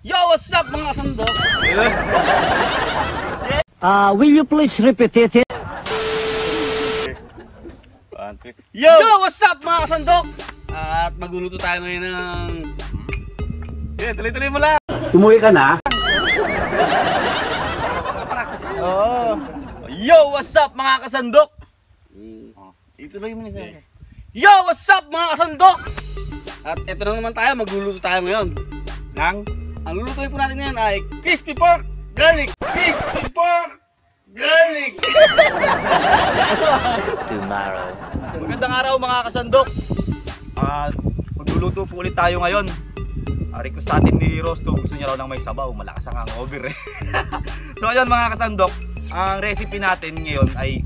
Yo, what's up mga kasandok? Will you please repeat it? Yo, what's up mga kasandok? At magluluto tayo ngayon ng... tuloy-tuloy mo lang. Umuwi ka na? Oo. Yo, what's up mga kasandok? Ituloy mo na siya. Yo, what's up mga kasandok? At ito na naman tayo, magluluto tayo ngayon. Ang lulutuin po natin ngayon ay crispy pork garlic. Crispy pork garlic. Tomorrow. Magandang araw mga kasandok. Magluluto po ulit tayo ngayon. Request sa atin ni Rosto, gusto niya raw ng may sabaw. Malakas ang hangover eh. So ayun mga kasandok, ang recipe natin ngayon ay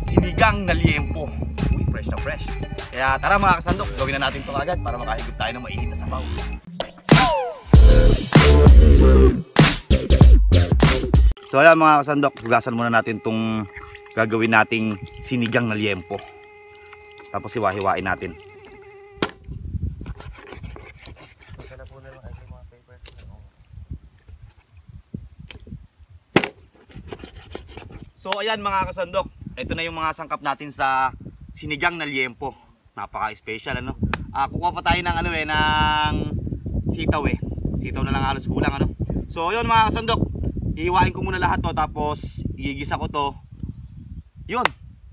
sinigang na liempo. Uy, fresh na fresh. Kaya tara mga kasandok, gawin na natin ito agad para makahigop tayo ng mainit na sabaw. So ayan mga kasandok, hugasan muna natin itong gagawin nating sinigang na liempo. Tapos hiwa-hiwain natin. So ayan mga kasandok, ito na yung mga sangkap natin sa sinigang na liempo. Napaka-special ano. Kukuha pa tayo ng ng sitaw eh. Sitaw na lang halos kulang ano. So yun mga kasandok, hihiwain ko muna lahat to, tapos igigisa ko to. Yun,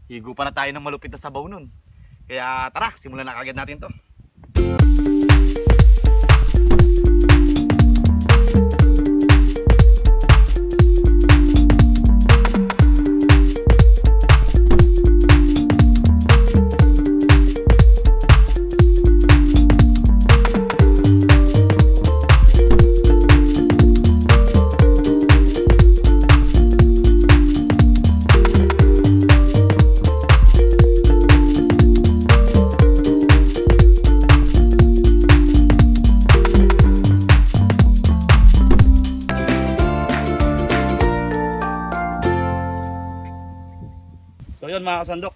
higupa na tayo ng malupit na sabaw nun. Kaya tara, simulan na kagad natin to. So yun mga kasandok,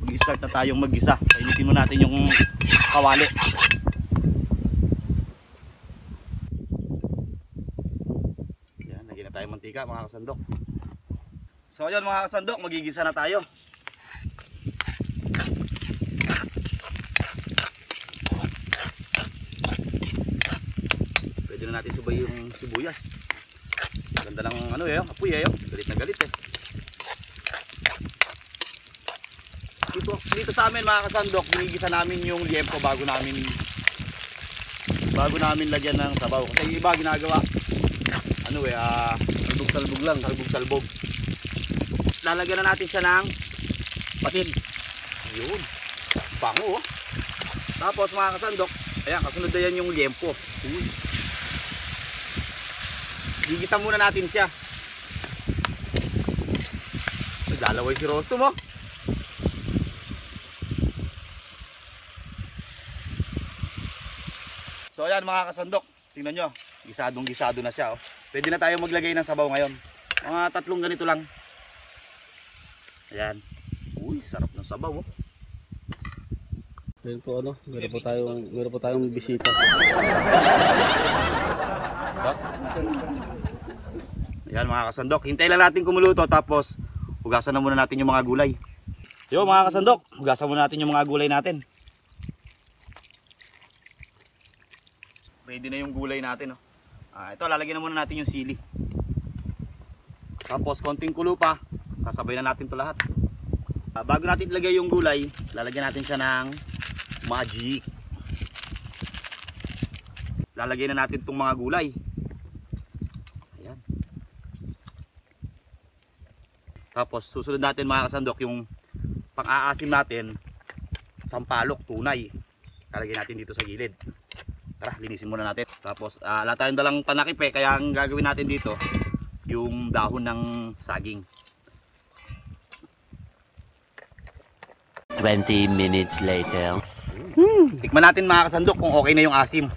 mag-start na tayong mag-gisa. Painitin mo natin yung kawali. Yan, lagyan na tayong mantika mga kasandok. So yun mga kasandok, magigisa na tayo. Pwede na natin subay yung sibuyas. Ganda lang apoy galit na galit eh. Dito sa amin mga kasandok, ginigisa namin yung liempo bago namin lagyan ng sabaw. Kasi iba ginagawa salbog-salbog lang, salbog-salbog. Lalagyan na natin siya ng patins. Yun, bango oh. Tapos mga kasandok, ayan, kasunod na yan yung liempo. Gigisa muna natin siya. Naglalaway si Rosto mo. So ayan mga kasandok, tingnan nyo, gisadong-gisado na siya oh. Pwede na tayo maglagay ng sabaw ngayon. Mga 3 ganito lang. Ayan. Uy, sarap ng sabaw oh. Ayan po meron po tayong bisita. Ayan mga kasandok, hintay lang natin kumuluto, tapos hugasan na muna natin yung mga gulay. Yo mga kasandok, hugasan muna natin yung mga gulay natin. Ready na yung gulay natin oh. Ito lalagyan na muna natin yung sili. Tapos konting kulo pa, sasabay na natin to lahat. Bago natin ilagay yung gulay, lalagyan natin siya ng magic. Lalagyan na natin tong mga gulay. Ayan. Tapos susunod natin mga kasandok yung pang-aasim natin, sampalok, tunay. Lalagyan natin dito sa gilid. Tara, linisin muna natin. Tapos wala tayong dalang panakip eh, kaya ang gagawin natin dito yung dahon ng saging. 20 minutes later. Tikman natin mga kasandok kung okay na yung asim.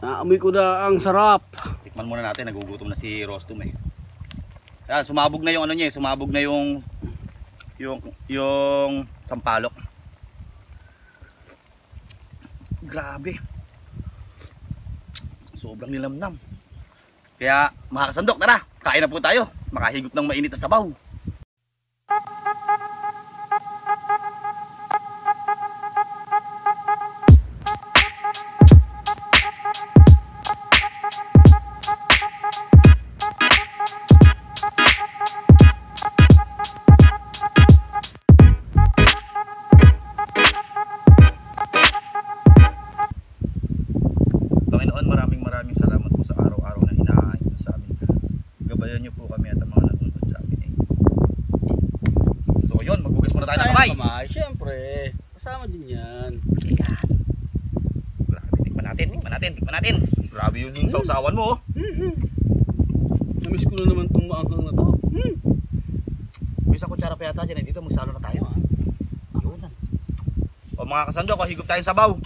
Naamoy ko na ang sarap. Tikman muna natin, nagugutom na si Rostum eh. Yan, sumabog na yung sumabog na yung sampalok. Grabe. Sobrang nilamnam. Kaya mga kasandok, tara, kain na po tayo. Makahigop ng mainit na sabaw. Panginoon, maraming salamat po sa araw-araw na hinahain niyo sa amin. Gabayan niyo po kami at ang mga nanonood sa amin. So yun, magbugas muna tayo ng kamay. Kamay, syempre. Kasama din yan. Ayan. Grabe, tikman natin. Grabe yung sausawan mo. Namiss ko na naman itong maanghang na to. May isang kutsara pa yata dyan. Dito, magsalo na tayo. Ayun. O mga kasandok, higop tayong sabaw.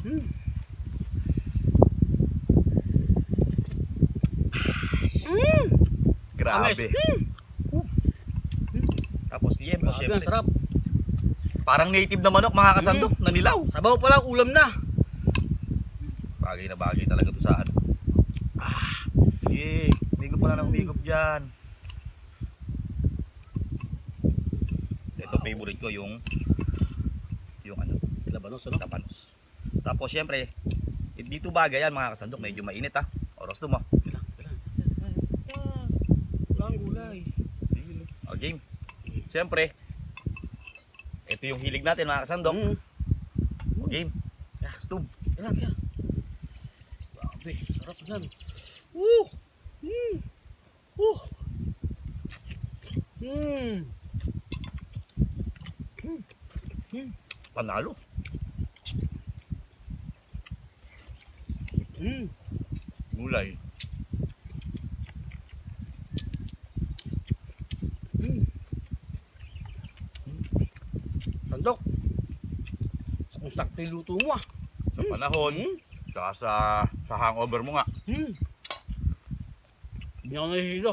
Grabe. Tapos liempo, Grabe, ang syempre. sarap. Parang native na manok, mga kasandok, na nilaw. Sabaw pa lang, ulam na. Bagay na bagay talaga to sa ano. Sige, umigop pa na ng umigop dyan. Ito favorite ko yung ano, Labanos, ano? tapanos. Tapos syempre, dito bagay yan mga kasandok, medyo mainit ha. Oras to mo. Walang gulay. O game. Syempre, ito yung hilig natin mga kasandok. O game. Stove. Yan. Grabe, sarap yan. Woo! Woo! Panalo. Gulay. Sandok. Kung sakto yung luto mo ah. Sa panahon, tsaka sa hangover mo nga. Hindi ako nahihilo.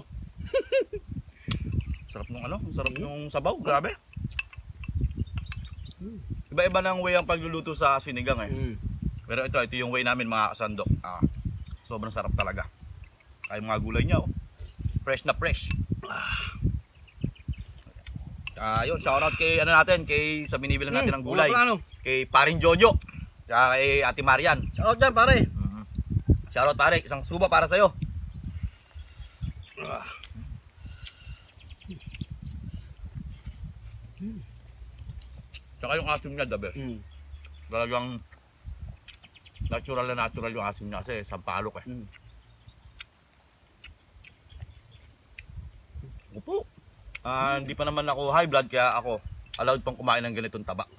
Sarap nung ano, sarap nung sabaw, grabe. Iba-iba ng way ang pagluluto sa sinigang eh. Pero ito yung way namin mga kasandok. Sobrang sarap talaga. Kaya mga gulay niya, oh. Fresh na fresh. Yun, shoutout kay ano natin, kay sa binibilan natin ng gulay. Kay Paring Jojo. Tsaka kay Ate Marian. Shoutout dyan pare. Shoutout pare, isang suba para sa'yo. Tsaka yung asim niya, the best. Talagang natural yung asim niya kasi sampalok eh. Upo. Hindi pa naman ako high blood kaya ako allowed pang kumain ng ganitong taba.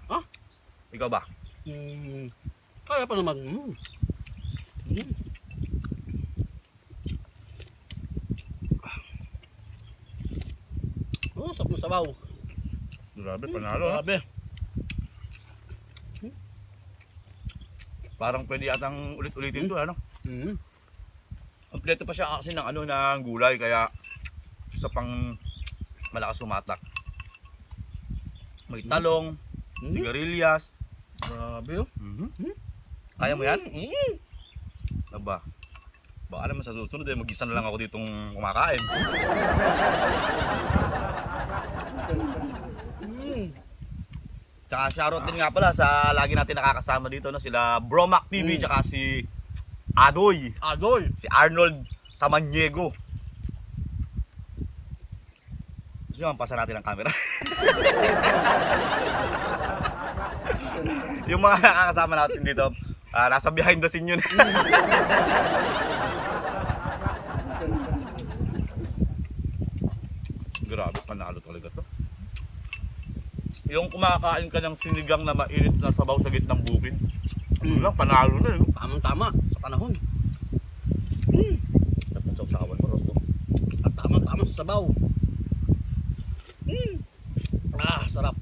Ikaw ba? Kaya pa naman. Sarap ng sabaw. Grabe, panalo. Grabe. Parang pwede yatang ulit-ulitin to, ano? Kompleto pa siya kasi ng ano ng gulay kaya isa pang malakas sumatak. May talong, sigarilyas. Grabe oh. Kaya mo yan? Aba. Baka naman sa susunod eh, mag-isa na lang ako ditong kumakain. Tsaka shoutout din nga pala sa lagi natin nakakasama dito, no? Sila Bromac TV, tsaka si Adoy. Si Arnold Samaniego. Gusto nyo pasa natin ang camera? Yung mga nakakasama natin dito, nasa behind the scene yun. Grabe, panalo talaga to. Yung kumakain ka ng sinigang na mainit na sabaw sa gitnang bukid, lang, panalo na yun. Tamang-tama sa panahon. Dapat sa usawan mo, Rosto. At tamang-tama sa sabaw. Sarap.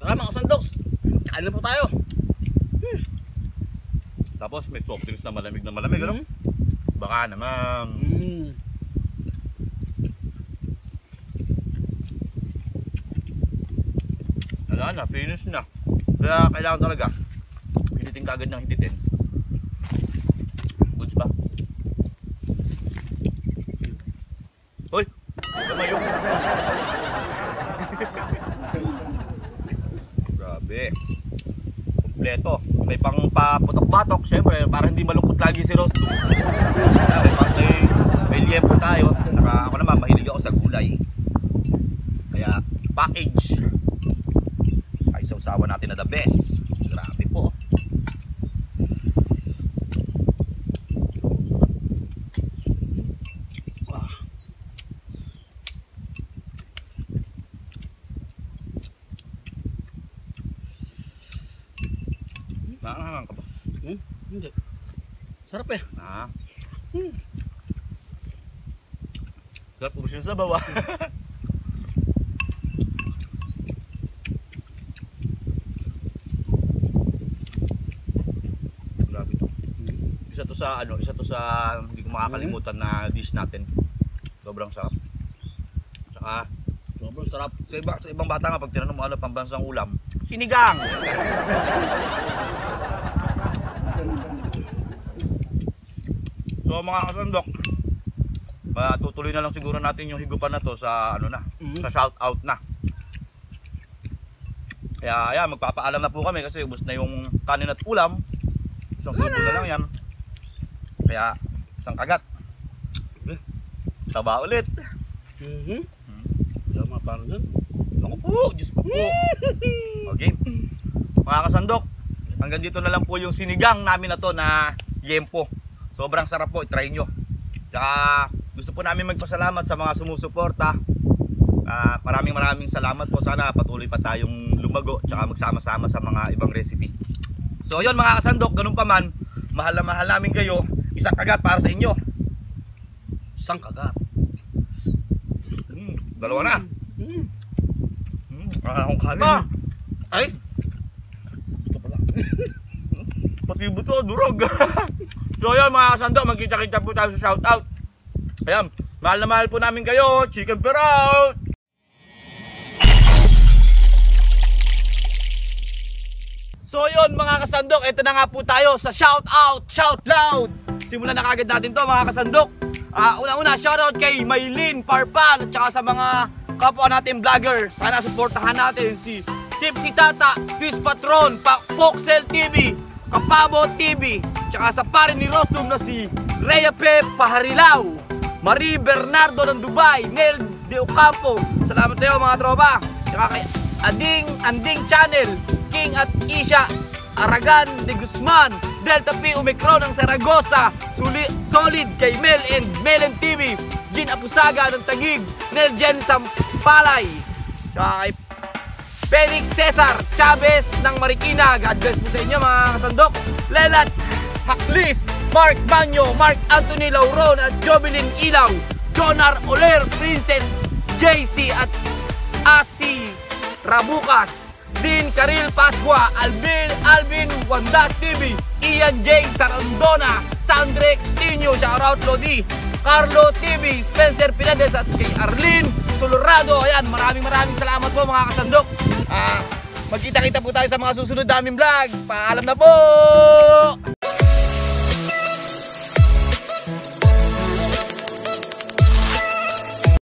Tara mga kasandoks, kain na po tayo. Tapos may soft drinks na malamig, ano? Baka naman. Wala na, finish na. Kaya kailangan talaga kagad ng hibitin. Goods ba? Hoy! Tumayo! Grabe. Kompleto. May pang paputok-batok, syempre, para hindi malungkot lagi si Rosto. May liempo tayo. Saka ako naman, mahilig ako sa gulay. Kaya, package. Ay, sausawa natin na the best. Grabe po. Nakakahangang ka ba? Hindi. Sarap eh. Sarap ubus yung sabaw ah. Grabe to. Isa to sa hindi ko makakalimutan na dish natin. Sobrang sarap. Saka Sobrang sarap. sa ibang bata nga pag tinanong mo ano pambansang ulam, sinigang. So mga kasandok, tutuloy na lang siguro natin yung higupan na to sa sa shout out na. Kaya ayan, magpapaalam na po kami kasi ubos na yung kanin at ulam. Isang subo na lang yan. Kaya isang kagat. Taba ulit. Tama parang yan. Ako po, Diyos ko po. Okay. Mga kasandok, hanggang dito na lang po yung sinigang namin na to na liempo. Sobrang sarap po, i-try nyo. Tsaka gusto po namin magpasalamat sa mga sumusuporta. Maraming salamat po. Sana patuloy pa tayong lumago tsaka magsama-sama sa mga ibang recipe. So yun mga kasandok, ganun pa man, mahal na mahal namin kayo. Isang kagat para sa inyo. Isang kagat. Dalawa na. Akong kanin. Ay! Ito pala. Pati buto, durog. So yun mga kasandok, magkita-kita po tayo sa shoutout. Ayan, mahal na mahal po namin kayo. Chicken per out! So yun mga kasandok, ito na nga po tayo sa shoutout, shout loud. Simulan na kagad natin to mga kasandok. Una-una, shoutout kay Maylin Parpal at saka sa mga kapwa natin vlogger. Sana supportahan natin si Tipsy Tata, Quiz Patron, Poxel TV, Kapabo TV, tsaka sa pare ni Rostum na si Rhea P. Paharilaw, Marie Bernardo ng Dubai, Nel De Ocampo. Salamat sa iyo mga tropa. Tsaka kay Anding Channel, King at Isha Aragan de Guzman, Delta P. Omicron ng Zaragoza, Solid kay Mel and Melem TV, Jin Apusaga ng Tagig, Nel Jen Sampalay, tsaka kay Felix Cesar Chavez ng Marikina. God bless po sa inyo mga kasandok. Lelat Haklis, Mark Banyo, Mark Anthony Lauron at Jovelyn Ilaw, Jonar Oler, Princess JC at Asi Rabukas, Din Karil Pascua, Alvin Wandas TV, Ian J. Sarandona, Sandrex Tinyo, Shoutout Lodi, Carlo TV, Spencer Pinades at kay Arlene Solorado. Ayan, maraming salamat po mga kasandok. Magkita-kita po tayo sa mga susunod naming vlog. Paalam na po!